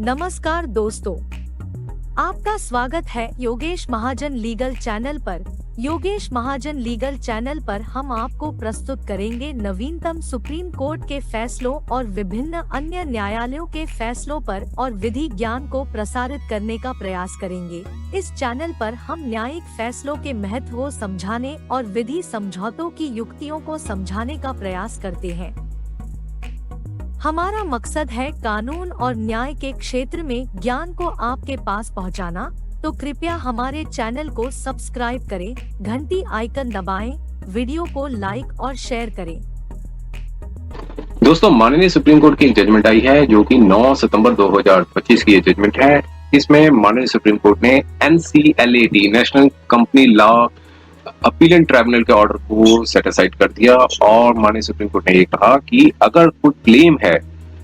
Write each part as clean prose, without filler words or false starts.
नमस्कार दोस्तों, आपका स्वागत है योगेश महाजन लीगल चैनल पर। योगेश महाजन लीगल चैनल पर हम आपको प्रस्तुत करेंगे नवीनतम सुप्रीम कोर्ट के फैसलों और विभिन्न अन्य न्यायालयों के फैसलों पर और विधि ज्ञान को प्रसारित करने का प्रयास करेंगे। इस चैनल पर हम न्यायिक फैसलों के महत्व को समझाने और विधि समझौतों की युक्तियों को समझाने का प्रयास करते हैं। हमारा मकसद है कानून और न्याय के क्षेत्र में ज्ञान को आपके पास पहुंचाना, तो कृपया हमारे चैनल को सब्सक्राइब करें, घंटी आइकन दबाएं, वीडियो को लाइक और शेयर करें। दोस्तों, माननीय सुप्रीम कोर्ट की एक जजमेंट आई है जो कि 9 सितंबर 2025 की ये जजमेंट है। इसमें माननीय सुप्रीम कोर्ट ने NCLAT national company law appellate tribunal के ऑर्डर को सेट असाइड कर दिया और माननीय सुप्रीम कोर्ट ने ये कहा कि अगर कोई क्लेम है,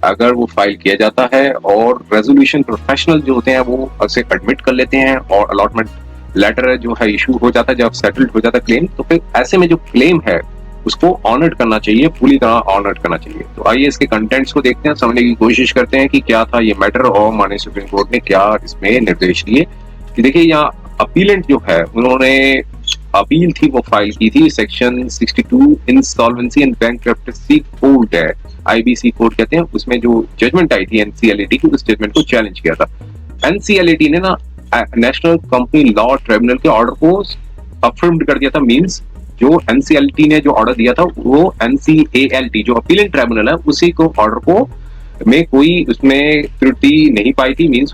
अगर वो फाइल किया जाता है और रेजोल्यूशन प्रोफेशनल जो होते हैं वो उसे एडमिट कर लेते हैं और अलॉटमेंट लेटर जो है इशू हो जाता है, जब सेटल्ड हो जाता है क्लेम, तो फिर ऐसे में जो क्लेम है उसको ऑनर्ड करना चाहिए, पूरी तरह ऑनर्ड करना चाहिए। तो आइए इसके कंटेंट्स को देखते हैं, समझने की कोशिश करते हैं कि क्या था ये मैटर और माननीय सुप्रीम कोर्ट ने क्या इसमें निर्देश दिए। देखिए, यहाँ अपीलेंट जो है उन्होंने अपील थी वो फाइल की थी section 62 insolvency and bankruptcy code है, IBC कोड कहते हैं, उसमें जो जजमेंट आई थी NCLAT की, उस जजमेंट को चैलेंज किया था। NCLAT ने ना नेशनल कंपनी लॉ ट्राइब्यूनल के ऑर्डर को अफर्म्ड कर दिया था। मींस जो NCLAT ने जो ऑर्डर दिया था वो NCALT जो अपीलेंट ट्राइब्यूनल है उसी को ऑर्डर को में कोई उसमें त्रुटि नहीं पाई थी। मींस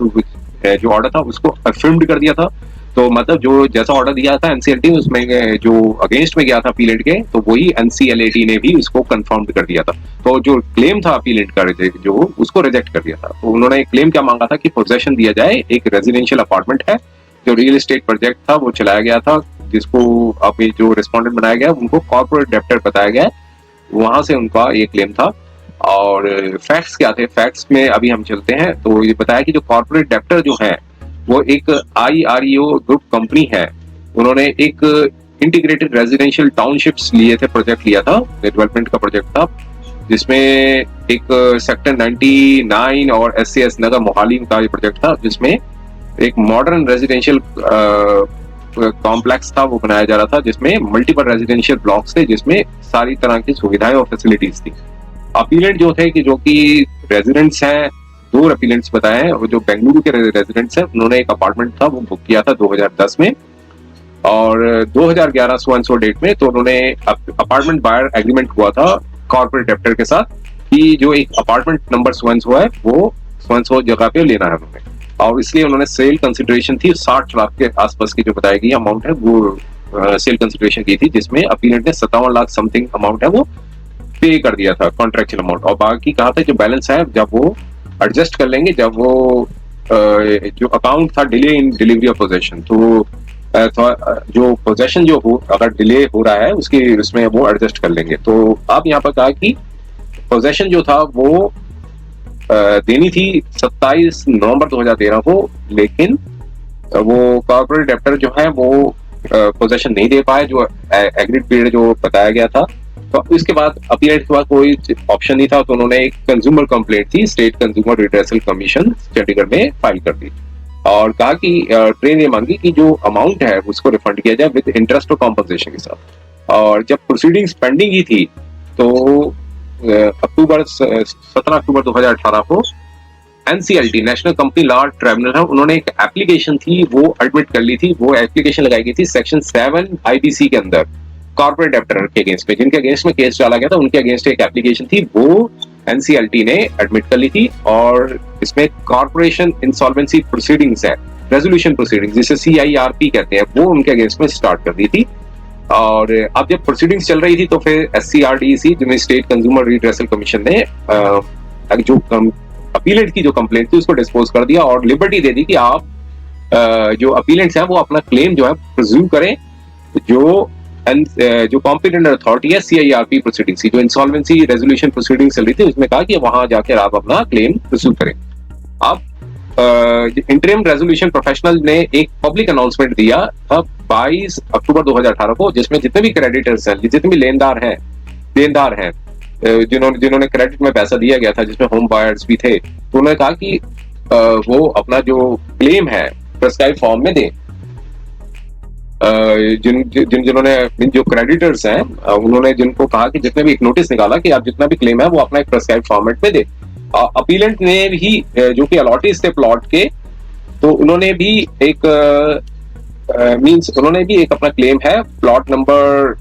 जो ऑर्डर था उसको अफर्म्ड कर दिया था। तो मतलब जो जैसा ऑर्डर दिया था NCLAT उसमें जो अगेंस्ट में गया था अपीलेंट के, तो वही NCLAT ने भी उसको कंफर्म कर दिया था। तो जो क्लेम था अपीलेंट का जो उसको रिजेक्ट कर दिया था। तो उन्होंने क्लेम क्या मांगा था कि पोजेशन दिया जाए, एक रेजिडेंशियल अपार्टमेंट है जो रियल एस्टेट प्रोजेक्ट था वो चलाया गया था, जिसको अभी जो रिस्पोंडेंट बनाया गया उनको कॉर्पोरेट डेप्टर बताया गया, वहां से उनका ये क्लेम था। और फैक्ट्स क्या थे, फैक्ट्स में अभी हम चलते हैं। तो ये बताया कि जो कॉर्पोरेट डेप्टर जो है वो एक IREO ग्रुप कंपनी है। उन्होंने एक इंटीग्रेटेड रेजिडेंशियल टाउनशिप्स लिए थे, प्रोजेक्ट लिया था, डेवलपमेंट का प्रोजेक्ट था, जिसमें एक सेक्टर 99 और SCS नगर मोहाली का ये प्रोजेक्ट था, जिसमें एक मॉडर्न रेजिडेंशियल कॉम्प्लेक्स था वो बनाया जा रहा था, जिसमें मल्टीपल रेजिडेंशियल ब्लॉक्स थे, जिसमें सारी तरह की सुविधाएं और फैसिलिटीज थी। अपीलेंट जो थे कि जो कि रेजिडेंट्स हैं, दो अपीलेंट्स बताए हैं, और जो बेंगलुरु के रेजिडेंट्स हैं उन्होंने एक अपार्टमेंट था वो बुक किया था 2010 में, और 2011 सो डेट में तो उन्होंने अपार्टमेंट बायर एग्रीमेंट हुआ था कॉर्पोरेट डेप्टर के साथ कि जो एक अपार्टमेंट नंबर सो है वो सो जगह पे लेना है उन्होंने, और इसलिए उन्होंने सेल कंसिडरेशन थी 60 लाख के आसपास की जो बताई गई अमाउंट है वो सेल कंसिडरेशन की थी, जिसमें अपीलेंट ने 57 लाख समथिंग अमाउंट है वो पे कर दिया था कॉन्ट्रेक्चुअल अमाउंट, और बाकी कहा था जो बैलेंस है जब वो एडजस्ट कर लेंगे, जब वो जो अकाउंट था delay in delivery of possession, तो जो पोजेशन जो हो अगर डिले हो रहा है उसके उसमें वो एडजस्ट कर लेंगे। तो अब यहाँ पर कहा कि पोजेशन जो था वो देनी थी 27 नवंबर 2013 को, लेकिन वो कॉर्पोरेट डेप्टर जो है वो पोजेशन नहीं दे पाए जो एग्रीड पीरियड जो बताया गया था। तो इसके बाद अपीलेंट के पास कोई ऑप्शन नहीं था, तो उन्होंने एक कंज्यूमर कंप्लेंट थी state consumer redressal commission Chandigarh में फाइल कर दी और कहा कि ट्रेन ये मांगी कि जो अमाउंट है उसको रिफंड किया जाए विद इंटरेस्ट और कॉम्पनसेशन के साथ। और जब प्रोसीडिंग्स पेंडिंग ही थी तो 17 अक्टूबर 2018 को NCLT national company law tribunal है, उन्होंने एक एप्लीकेशन थी वो एडमिट कर ली थी। वो एप्लीकेशन लगाई गई थी सेक्शन 7 IBC के अंदर कॉर्पोरेट डेप्टर के अगेंस्ट में, जिनके अगेंस्ट में केस डाला गया था उनके अगेंस्ट एक एप्लीकेशन थी, वो NCLT ने एडमिट कर ली थी। और इसमें कॉर्पोरेशन इंसॉल्वेंसी प्रोसीडिंग्स है, रेजोल्यूशन प्रोसीडिंग्स जिसे CIRP कहते हैं, वो उनके अगेंस्ट में स्टार्ट कर दी थी। और अब जब प्रोसीडिंग्स चल रही थी तो फिर SCRDC जिन्हें स्टेट कंज्यूमर रिड्रेसल कमीशन ने जो अपीलेंट की जो कंप्लेंट थी उसको डिस्पोज कर दिया और लिबर्टी दे दी कि आप जो अपीलेंट्स हैं वो अपना क्लेम जो है प्रोज्यूम करें, जो कॉम्पिटेंट अथॉरिटी है CIRP प्रोसीडिंग्स, जो इंसॉल्वेंसी रेजोल्यूशन प्रोसीडिंग चल रही थी उसमें कहा कि वहां जाकर आप अपना क्लेम प्रोज्यूम करें। अब इंटरिम रेजोल्यूशन प्रोफेशनल ने एक पब्लिक अनाउंसमेंट दिया था 22 अक्टूबर 2018 को, जिसमें जितने भी क्रेडिटर्स हैं, जितने भी देनदार हैं जिन्होंने क्रेडिट में पैसा दिया गया था, जिसमें होम बायर्स भी थे, तो उन्होंने कहा कि वो अपना जो क्लेम है प्रेस्क्राइब फॉर्म में दें। जिन्होंने जो क्रेडिटर्स हैं उन्होंने जिनको कहा कि जितने भी एक नोटिस निकाला कि आप जितना भी क्लेम है वो अपना एक प्रेस्क्राइब फॉर्मेट में दे। अपीलेंट ने भी जो कि अलॉटीज थे प्लॉट के, तो उन्होंने भी एक उन्होंने भी एक अपना क्लेम है प्लॉट नंबर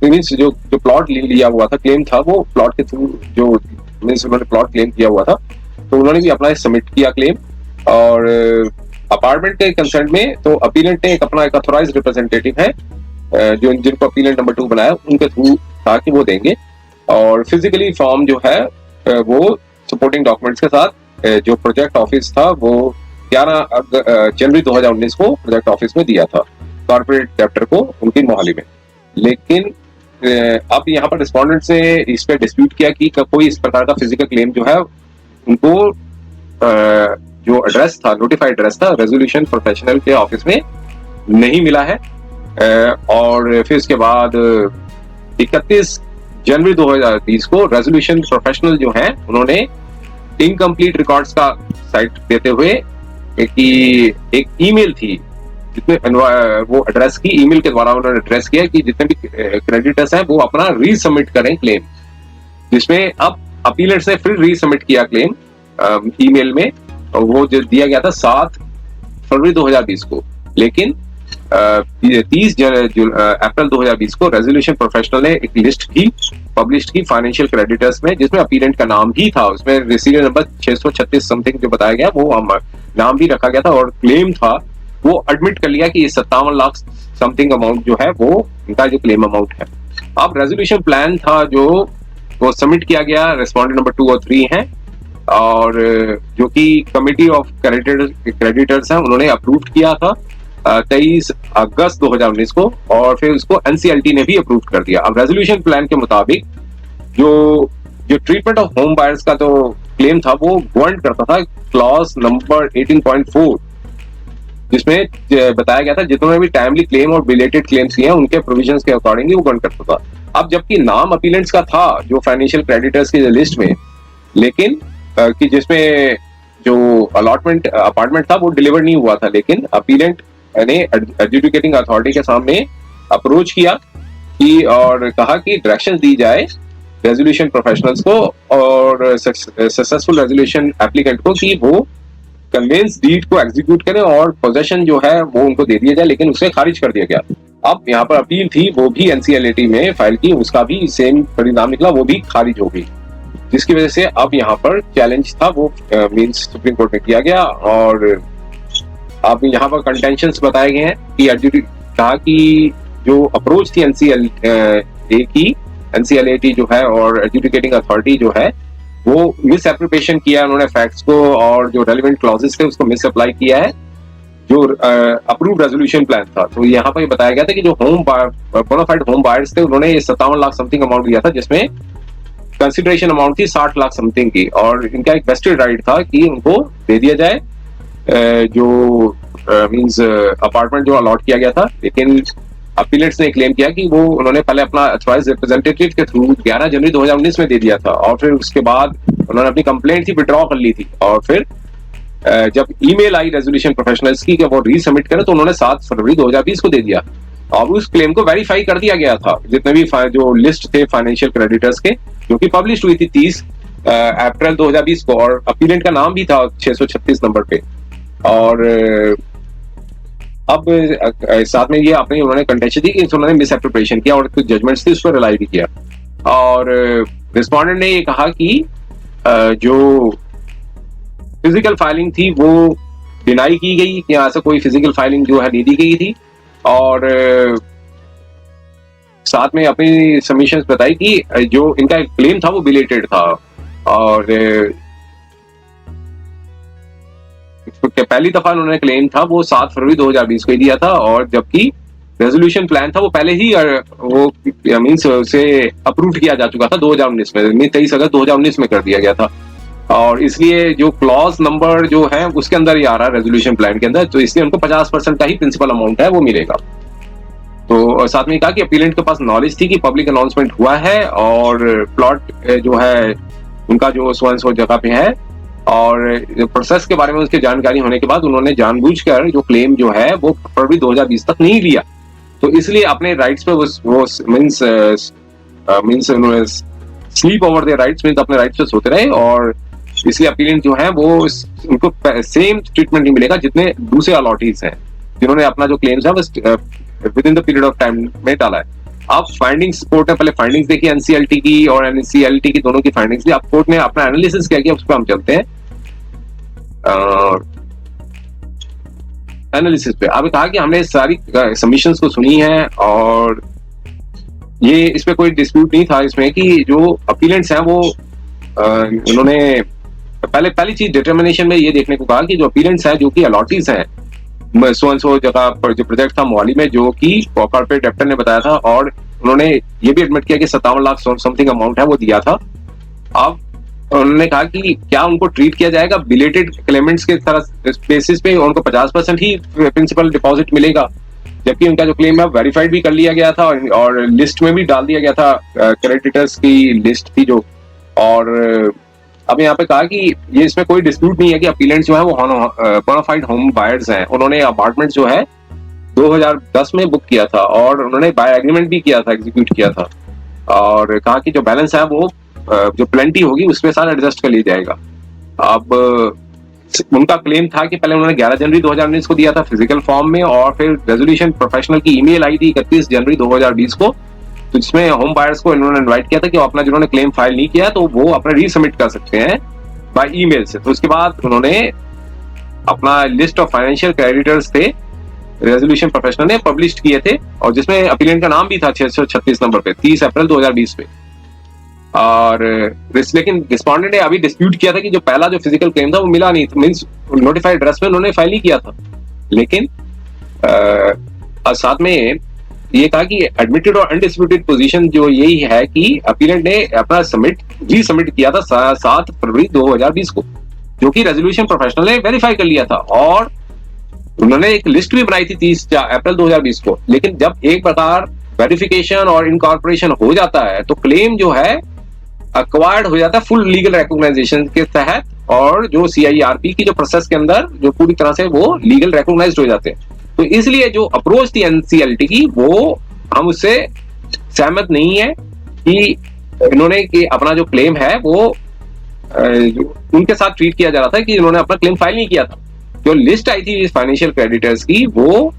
मीन्स जो प्लॉट लिया हुआ था क्लेम था वो प्लॉट के थ्रू जो मीन्स उन्होंने प्लॉट क्लेम किया हुआ था, तो उन्होंने भी अपना सबमिट किया क्लेम। और अपार्टमेंट के कंसर्न में तो अपीलेंट ने एक अपना एक अथोराइज्ड रिप्रेजेंटेटिव है जो जिनको अपीलेंट नंबर 2 बनाया उनके थ्रू था कि वो देंगे। और फिजिकली फॉर्म जो है वो सपोर्टिंग डॉक्यूमेंट्स के साथ जो प्रोजेक्ट ऑफिस था वो 11 जनवरी 2019 को प्रोजेक्ट ऑफिस में दिया था कॉर्पोरेट चैप्टर को उनकी मोहाली में। लेकिन अब यहाँ पर रिस्पोंडेंट से इस पे डिस्प्यूट किया कि कोई इस प्रकार का फिजिकल क्लेम जो है उनको जो एड्रेस था नोटिफाइड एड्रेस था रेजोल्यूशन प्रोफेशनल के ऑफिस में नहीं मिला है। और फिर इसके बाद 31 जनवरी 2020 को रेजोल्यूशन प्रोफेशनल जो है उन्होंने इनकम्प्लीट रिकॉर्ड्स का साइट देते हुए कि एक ईमेल थी जितने वो एड्रेस की ईमेल के द्वारा उन्होंने एड्रेस किया कि जितने भी क्रेडिटर्स हैं वो अपना रीसबमिट करें क्लेम, जिसमें अब अपीलेंट्स ने फिर रीसबमिट किया क्लेम ईमेल में। वो जो दिया गया था 7 फरवरी 2020 को, लेकिन 30 अप्रैल 2020 को रेजोल्यूशन प्रोफेशनल ने एक लिस्ट भी पब्लिश की फाइनेंशियल क्रेडिटर्स में, जिसमें अपीलेंट का नाम भी था। उसमें रिसीवियर नंबर 636 समथिंग जो बताया गया वो नाम भी रखा गया था और क्लेम था वो एडमिट कर लिया कि 57 लाख समथिंग अमाउंट जो है वो इनका जो क्लेम अमाउंट है। अब रेजोल्यूशन प्लान था जो वो सबमिट किया गया, रेस्पोंडेंट नंबर 2 और 3 हैं और जो कि कमिटी ऑफ क्रेडिटर्स हैं उन्होंने अप्रूव किया था 23 अगस्त 2019 को, और फिर उसको एनसीएलटी ने भी अप्रूव कर दिया। अब रेजोल्यूशन प्लान के मुताबिक जो ट्रीटमेंट ऑफ होम बायर्स का जो क्लेम था वो वारंट करता था क्लॉज नंबर 18.4, जिसमें बताया गया था जितने भी टाइमली क्लेम और बिलेटेड क्लेम्स किए हैं उनके प्रोविजंस के अकॉर्डिंग वो वारंट करता था। अब जबकि नाम अपीलेंट्स का था जो फाइनेंशियल क्रेडिटर्स की लिस्ट में, लेकिन कि जिसमें जो अलॉटमेंट अपार्टमेंट था वो डिलीवर नहीं हुआ था, लेकिन अपीलेंट ने एडजुडिकेटिंग अथॉरिटी के सामने अप्रोच किया कि और कहा कि डायरेक्शन दी जाए रेजोल्यूशन प्रोफेशनल्स को और सक्सेसफुल रेजोल्यूशन एप्लीकेंट को कि वो कन्वेंस डीड को एग्जीक्यूट करें और पोजेशन जो है वो उनको दे दिया जाए, लेकिन उसे खारिज कर दिया गया। अब यहाँ पर अपील थी वो भी एनसीएलटी में फाइल की, उसका भी सेम परिणाम निकला, वो भी खारिज हो गई, जिसकी वजह से अब यहाँ पर चैलेंज था वो मींस सुप्रीम कोर्ट में किया गया। और अब यहाँ पर कंटेंशंस बताए गए हैं कि कहा कि जो अप्रोच थी एनसीएलटी जो है और एडजुडिकेटिंग अथॉरिटी जो है वो मिस एप्रोप्रिएशन किया उन्होंने फैक्ट्स को, और जो रेलेवेंट क्लॉजेस थे उसको मिस अप्लाई किया है जो अप्रूव रेजोल्यूशन प्लान था। तो यहाँ पर बताया गया था कि जो बोनाफाइड होम बायर्स थे उन्होंने 57 लाख समथिंग अमाउंट दिया था, जिसमें कंसिडरेशन अमाउंट थी 60 लाख समथिंग की, और इनका एक वेस्टेड राइट था कि उनको दे दिया जाए जो मींस अपार्टमेंट जो अलॉट किया गया था। लेकिन अपीलेंट्स ने क्लेम किया कि वो उन्होंने पहले अपना अथॉराइज्ड रिप्रेजेंटेटिव के थ्रू 11 जनवरी 2019 में दे दिया था, और फिर उसके बाद उन्होंने अपनी कंप्लेंट थी विड्रॉ कर ली थी, और फिर जब ईमेल आई रेजोल्यूशन प्रोफेशनल्स की कि वो रीसबमिट करें तो उन्होंने 7 फरवरी 2020 को दे दिया, और उस क्लेम को वेरीफाई कर दिया गया था। जितने भी जो लिस्ट थे फाइनेंशियल क्रेडिटर्स के जो कि पब्लिश हुई थी 30 अप्रैल 2020 को, और अपीलेंट का नाम भी था 636 नंबर पे। और अब साथ में ये अपने उन्होंने कंटेंशन दी कि उन्होंने मिस एप्रोप्रिएशन किया और कुछ जजमेंट्स थी उस पर रिलाई भी किया। और रिस्पोंडेंट ने ये कहा कि जो फिजिकल फाइलिंग थी वो डिनाई की गई कि ऐसा कोई फिजिकल फाइलिंग जो है नहीं दी गई थी, और साथ में अपनी सबमिशंस बताई कि जो इनका क्लेम था वो बिलेटेड था, और पहली दफा उन्होंने क्लेम था वो 7 फरवरी 2020 को ही दिया था, और जबकि रेजोल्यूशन प्लान था वो पहले ही वो मींस उसे अप्रूव किया जा चुका था 2019 में, 23 अगस्त 2019 में कर दिया गया था, और इसलिए जो क्लॉज नंबर जो है उसके अंदर ही आ रहा है रेजोल्यूशन प्लान के अंदर, तो इसलिए उनको 50% का ही प्रिंसिपल अमाउंट है वो मिलेगा। तो साथ में कहा कि अपीलेंट के पास नॉलेज थी कि पब्लिक अनाउंसमेंट हुआ है और प्लॉट जो है उनका जो सो एंड सो जगह पे है और प्रोसेस के बारे में उसकी जानकारी होने के बाद उन्होंने जानबूझकर जो क्लेम जो है वो फरवरी 2020 तक नहीं लिया। तो इसलिए अपने राइट्स पे वो मींस उन्होंने sleep over their rights, means अपने राइट्स पे सोते रहे, और इसलिए अपीलेंट जो है वो उनको सेम ट्रीटमेंट नहीं मिलेगा जितने दूसरे अलॉटीज हैं जिन्होंने अपना जो क्लेम्स है वो with in the period of time में डाला है। अब फाइंडिंग्स, कोर्ट ने पहले फाइंडिंग्स देखी एनसीएलटी की और एनसीएलटी की दोनों की फाइंडिंग्स दी। अब कोर्ट ने अपना एनालिसिस क्या किया उस पर हम चलते हैं। एनालिसिस पे अब कहा कि हमने सारी सबमिशंस को सुनी है और ये इस पे कोई डिस्प्यूट नहीं था इसमें कि जो अपीलेंट्स हैं वो उन्होंने पहली चीज डिटर्मिनेशन में ये देखने को कहा कि जो अपीलेंट्स हैं जो कि अलॉटीज हैं सो जगह पर जो प्रोजेक्ट था मोहाली में जो कि कॉर्पोरेट डेप्टर ने बताया था, और उन्होंने ये भी एडमिट किया कि 57 लाख समथिंग अमाउंट है वो दिया था। अब उन्होंने कहा कि क्या उनको ट्रीट किया जाएगा बिलेटेड क्लेमेंट्स के तरह बेसिस पे, उनको 50% ही प्रिंसिपल डिपॉजिट मिलेगा, जबकि उनका जो क्लेम है वेरीफाइड भी कर लिया गया था और लिस्ट में भी डाल दिया गया था, क्रेडिटर्स की लिस्ट थी जो। और अब यहाँ पे कहा कि ये इसमें कोई डिस्प्यूट नहीं है कि अपीलेंट जो है वो बोनाफाइड होम बायर्स हैं। उन्होंने अपार्टमेंट जो है 2010 में बुक किया था और उन्होंने बाय एग्रीमेंट भी किया था, एग्जीक्यूट किया था, और कहा कि जो बैलेंस है वो जो प्लेंटी होगी उसमें सारा एडजस्ट कर लिया जाएगा। अब उनका क्लेम था कि पहले उन्होंने 11 जनवरी 2019 को दिया था फिजिकल फॉर्म में, और फिर रेजोल्यूशन प्रोफेशनल की ईमेल आई थी 31 जनवरी 2020 को, तो जिसमें होम बायर्स को इन्होंने इनवाइट किया था कि अपना जिन्होंने क्लेम फाइल नहीं किया तो वो अपना रीसबमिट कर सकते हैं बाय ईमेल से। तो उसके बाद उन्होंने अपना लिस्ट ऑफ फाइनेंशियल क्रेडिटर्स थे रेजोल्यूशन प्रोफेशनल ने पब्लिश किए थे, और जिसमें अपीलेंट का नाम भी था 636 नंबर पे 30 अप्रैल 2020 पे। और लेकिन रिस्पोंडेंट ने अभी डिस्प्यूट किया था कि जो पहला जो फिजिकल क्लेम था वो मिला नहीं, मींस नोटिफाइड एड्रेस में उन्होंने फाइल नहीं किया था। लेकिन साथ में ये कहा कि एडमिटेड और अनडिस्प्यूटेड पोजीशन जो यही है कि अपीलेंट ने अपना रीसबमिट किया था 7 फरवरी 2020 को, जो कि रेजोल्यूशन प्रोफेशनल ने वेरीफाई कर लिया था, और उन्होंने एक लिस्ट भी बनाई थी 30 अप्रैल 2020 को। लेकिन जब एक प्रकार वेरिफिकेशन और इनकॉर्पोरेशन हो जाता है तो क्लेम जो है अक्वायर्ड हो जाता है फुल लीगल रिकॉग्नाइजेशन के तहत, और जो CIRP की जो प्रोसेस के अंदर जो पूरी तरह से वो लीगल रिकॉग्नाइज्ड हो जाते हैं। तो इसलिए जो अप्रोच थी NCLT की वो हम उससे सहमत नहीं है कि इन्होंने कि अपना जो क्लेम है वो उनके साथ ट्रीट किया जा रहा था कि इन्होंने अपना क्लेम फाइल नहीं किया था। जो लिस्ट आई थी फाइनेंशियल क्रेडिटर्स की वो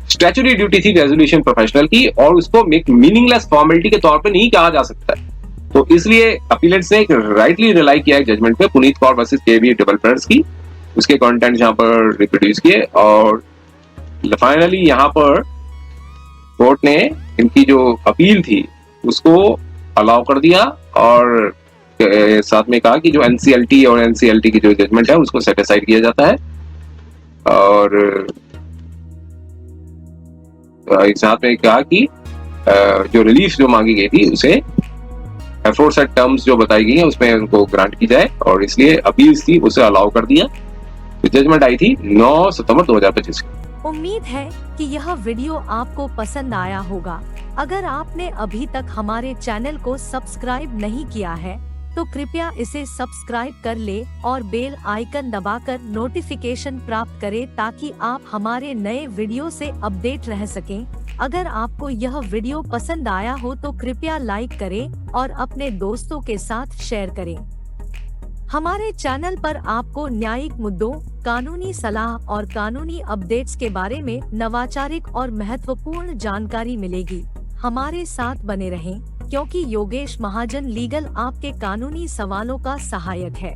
स्टैट्यूटरी ड्यूटी थी रेजोल्यूशन प्रोफेशनल की, और उसको मीनिंगलेस फॉर्मेलिटी के तौर पे नहीं कहा जा सकता है। तो इसलिए अपीलेंट्स ने राइटली रिलाई किया जजमेंट पे Puneet Kaur versus KB developers की, उसके कंटेंट यहाँ पर रिप्रोड्यूस किए, और फाइनली यहाँ पर कोर्ट ने इनकी जो अपील थी उसको अलाउ कर दिया, और साथ में कहा कि जो NCLT और NCLT की जो जजमेंट है उसको सेट असाइड किया जाता है, और साथ में कहा कि जो रिलीफ जो मांगी गई थी उसे एफोर्टसेड टर्म्स जो बताई गई है उसमें उनको ग्रांट की जाए, और इसलिए अपील्स थी उसे अलाउ कर दिया। तो जजमेंट आई थी 9 सितंबर 2025 को। उम्मीद है कि यह वीडियो आपको पसंद आया होगा। अगर आपने अभी तक हमारे चैनल को सब्सक्राइब नहीं किया है तो कृपया इसे सब्सक्राइब कर ले और बेल आइकन दबाकर नोटिफिकेशन प्राप्त करें ताकि आप हमारे नए वीडियो से अपडेट रह सकें। अगर आपको यह वीडियो पसंद आया हो तो कृपया लाइक करें और अपने दोस्तों के साथ शेयर करें। हमारे चैनल पर आपको न्यायिक मुद्दों, कानूनी सलाह और कानूनी अपडेट्स के बारे में नवाचारिक और महत्वपूर्ण जानकारी मिलेगी। हमारे साथ बने रहें, क्योंकि योगेश महाजन लीगल आपके कानूनी सवालों का सहायक है।